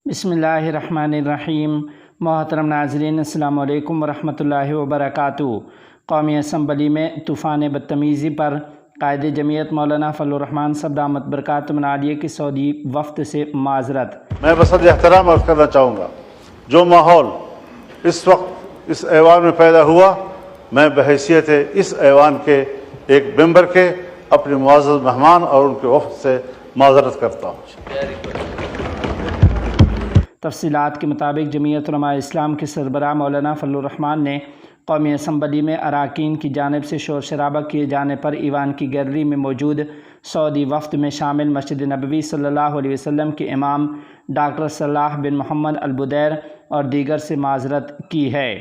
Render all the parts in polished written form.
بسم اللہ الرحمن الرحیم۔ محترم ناظرین، السلام علیکم ورحمۃ اللہ وبرکاتہ۔ قومی اسمبلی میں طوفان بدتمیزی پر قائد جمعیت مولانا فضل الرحمان صاحب دامت برکاتہم العالیہ کی سعودی وفد سے معذرت۔ میں بصدر احترام عرض کرنا چاہوں گا، جو ماحول اس وقت اس ایوان میں پیدا ہوا، میں بحیثیت اس ایوان کے ایک ممبر کے اپنے معزز مہمان اور ان کے وفد سے معذرت کرتا ہوں۔ تفصیلات کے مطابق جمعیت علماء اسلام کے سربراہ مولانا فضل الرحمان نے قومی اسمبلی میں اراکین کی جانب سے شور شرابہ کیے جانے پر ایوان کی گیلری میں موجود سعودی وفد میں شامل مسجد نبوی صلی اللہ علیہ وسلم کے امام ڈاکٹر صلاح بن محمد البدیر اور دیگر سے معذرت کی ہے۔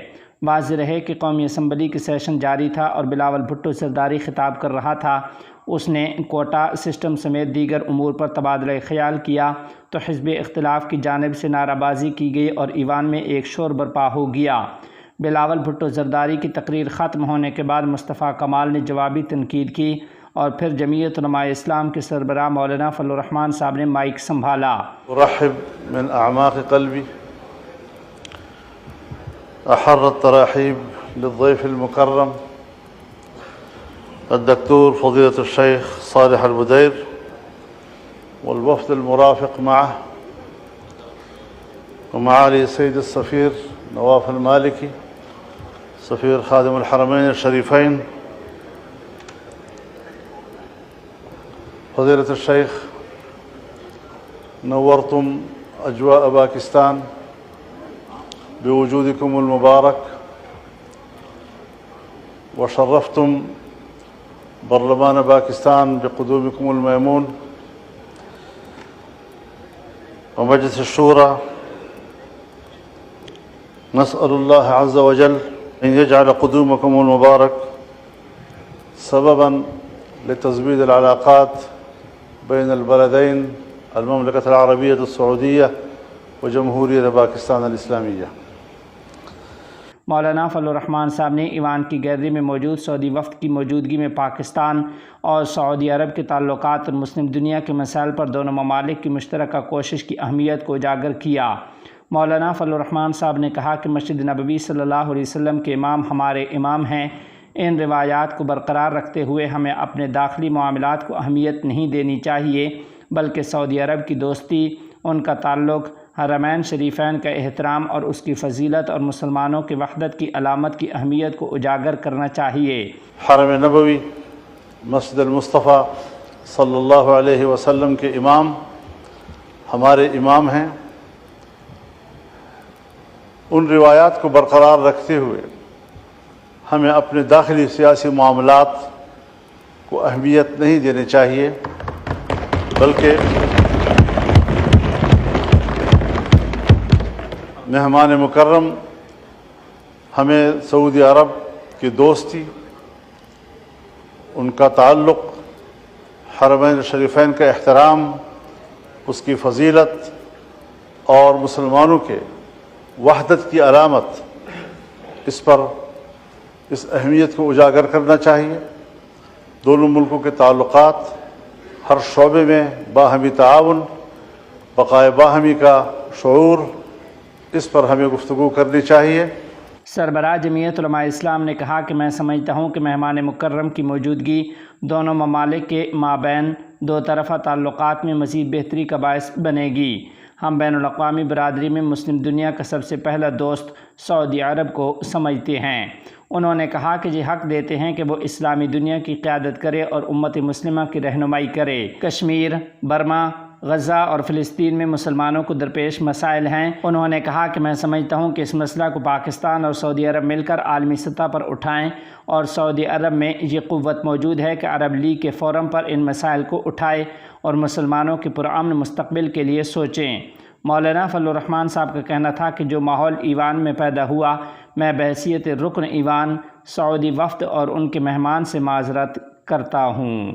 واضح رہے کہ قومی اسمبلی کی سیشن جاری تھا اور بلاول بھٹو زرداری خطاب کر رہا تھا۔ اس نے کوٹا سسٹم سمیت دیگر امور پر تبادلہ خیال کیا تو حزب اختلاف کی جانب سے نعرہ بازی کی گئی اور ایوان میں ایک شور برپا ہو گیا۔ بلاول بھٹو زرداری کی تقریر ختم ہونے کے بعد مصطفیٰ کمال نے جوابی تنقید کی اور پھر جمعیت علماء اسلام کے سربراہ مولانا فضل الرحمان صاحب نے مائک سنبھالا۔ ارحب من اعماق قلبی احر التراحیب للضیف المکرم الدكتور فضيلة الشيخ صالح البدير والوفد المرافق معه ومعالي السيد السفير نواف المالكي سفير خادم الحرمين الشريفين، فضيلة الشيخ نورتم أجواء باكستان بوجودكم المبارك وشرفتم برلمان باکستان بقدومكم الميمون ومجلس الشورى، نسأل الله عز وجل أن يجعل قدومكم المبارك سببا لتزويد العلاقات بين البلدين المملكة العربية السعودية وجمهورية باکستان الإسلامية۔ مولانا فضل الرحمان صاحب نے ایوان کی گیلری میں موجود سعودی وفد کی موجودگی میں پاکستان اور سعودی عرب کے تعلقات اور مسلم دنیا کے مسائل پر دونوں ممالک کی مشترکہ کوشش کی اہمیت کو اجاگر کیا۔ مولانا فضل الرحمان صاحب نے کہا کہ مسجد نبوی صلی اللہ علیہ وسلم کے امام ہمارے امام ہیں۔ ان روایات کو برقرار رکھتے ہوئے ہمیں اپنے داخلی معاملات کو اہمیت نہیں دینی چاہیے، بلکہ سعودی عرب کی دوستی، ان کا تعلق، حرمین شریفین کا احترام اور اس کی فضیلت اور مسلمانوں کی وحدت کی علامت کی اہمیت کو اجاگر کرنا چاہیے۔ حرم نبوی، مسجد المصطفیٰ صلی اللہ علیہ وسلم کے امام ہمارے امام ہیں۔ ان روایات کو برقرار رکھتے ہوئے ہمیں اپنے داخلی سیاسی معاملات کو اہمیت نہیں دینی چاہیے، بلکہ مہمان مکرم ہمیں سعودی عرب کی دوستی، ان کا تعلق، حرمین شریفین کا احترام، اس کی فضیلت اور مسلمانوں کے وحدت کی علامت، اس پر اس اہمیت کو اجاگر کرنا چاہیے۔ دونوں ملکوں کے تعلقات ہر شعبے میں باہمی تعاون، بقائے باہمی کا شعور، اس پر ہمیں گفتگو کرنی چاہیے۔ سربراہ جمعیت علماء اسلام نے کہا کہ میں سمجھتا ہوں کہ مہمان مکرم کی موجودگی دونوں ممالک کے مابین دو طرفہ تعلقات میں مزید بہتری کا باعث بنے گی۔ ہم بین الاقوامی برادری میں مسلم دنیا کا سب سے پہلا دوست سعودی عرب کو سمجھتے ہیں۔ انہوں نے کہا کہ یہ حق دیتے ہیں کہ وہ اسلامی دنیا کی قیادت کرے اور امت مسلمہ کی رہنمائی کرے۔ کشمیر، برما، غزہ اور فلسطین میں مسلمانوں کو درپیش مسائل ہیں۔ انہوں نے کہا کہ میں سمجھتا ہوں کہ اس مسئلہ کو پاکستان اور سعودی عرب مل کر عالمی سطح پر اٹھائیں اور سعودی عرب میں یہ قوت موجود ہے کہ عرب لیگ کے فورم پر ان مسائل کو اٹھائے اور مسلمانوں کے پرامن مستقبل کے لیے سوچیں۔ مولانا فضل الرحمان صاحب کا کہنا تھا کہ جو ماحول ایوان میں پیدا ہوا، میں بحیثیت رکن ایوان سعودی وفد اور ان کے مہمان سے معذرت کرتا ہوں۔